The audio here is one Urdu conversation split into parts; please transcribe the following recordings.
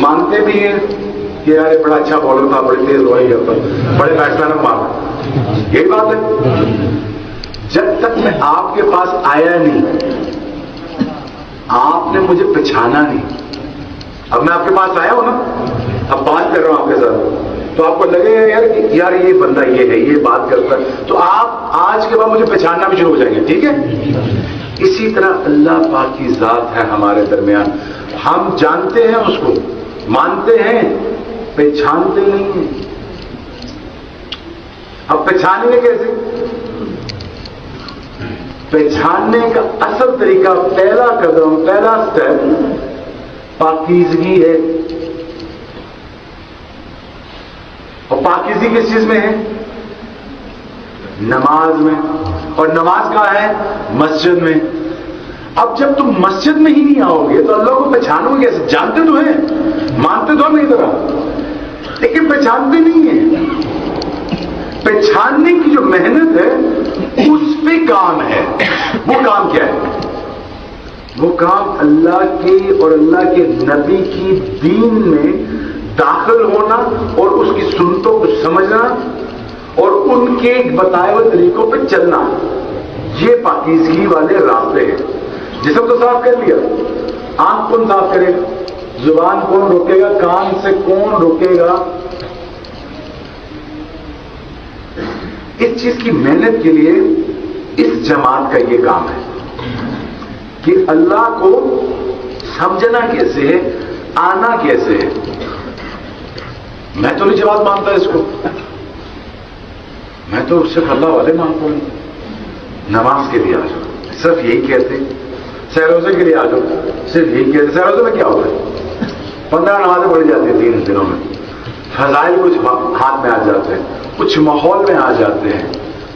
مانتے بھی ہیں کہ یار یہ بڑا اچھا بالر تھا، بڑی تیز بالنگ کرتا، بڑے بیٹسمین کو مارا. یہی بات ہے. جب تک میں آپ کے پاس آیا نہیں، آپ نے مجھے پہچانا نہیں. اب میں آپ کے پاس آیا ہوں نا، اب بات کر رہا ہوں آپ کے ساتھ، تو آپ کو لگے گا یار یہ بندہ یہ ہے، یہ بات کرتا ہے، تو آپ آج کے بعد مجھے پہچاننا بھی شروع ہو جائیں گے. ٹھیک ہے. اسی طرح اللہ پاک کی ذات ہے ہمارے درمیان. ہم جانتے ہیں اس کو، مانتے ہیں، پہچانتے نہیں ہیں. اب پہچانیں گے کیسے؟ پہچاننے کا اصل طریقہ، پہلا قدم، پہلا سٹیپ پاکیزگی ہے. اور پاکیزگی کس چیز میں ہے؟ نماز میں. اور نماز کہاں ہے؟ مسجد میں. اب جب تم مسجد میں ہی نہیں آؤ گے تو اللہ کو پہچانو گے کیسے؟ جانتے تو ہیں، مانتے تو نہیں طرح، لیکن پہچانتے نہیں ہیں. پہچاننے کی جو محنت ہے اس پہ کام ہے. وہ کام کیا ہے؟ وہ کام اللہ کے اور اللہ کے نبی کی دین میں داخل ہونا اور اس کی سنتوں کو سمجھنا اور ان کے بتائے ہوئے طریقوں پہ چلنا. یہ پاکیزگی والے راستے ہیں. جسم تو صاف کر لیا، آنکھ کون صاف کرے گا؟ زبان کون روکے گا؟ کان سے کون روکے گا؟ اس چیز کی محنت کے لیے اس جماعت کا یہ کام ہے کہ اللہ کو سمجھنا کیسے ہے، آنا کیسے ہے. میں تو نہیں جماعت مانتا اس کو، میں تو صرف اللہ والے مانتا ہوں. نماز کے لیے آ جاؤ، صرف یہی کہتے ہیں. سہروزے کے لیے آ جاؤ، صرف یہی کہتے ہیں. سہروزے میں کیا ہوتا ہے؟ 15 نمازیں پڑھی جاتی ہیں 3 دنوں میں. فضائل کچھ ہاتھ میں آ جاتے ہیں، کچھ ماحول میں آ جاتے ہیں،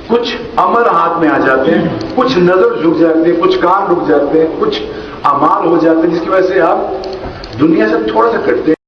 کچھ عمل ہاتھ میں آ جاتے ہیں، کچھ نظر جھک جاتے ہیں، کچھ کان رک جاتے ہیں، کچھ اعمال ہو جاتے ہیں جس کی وجہ سے آپ دنیا سے تھوڑا سا کٹتے ہیں.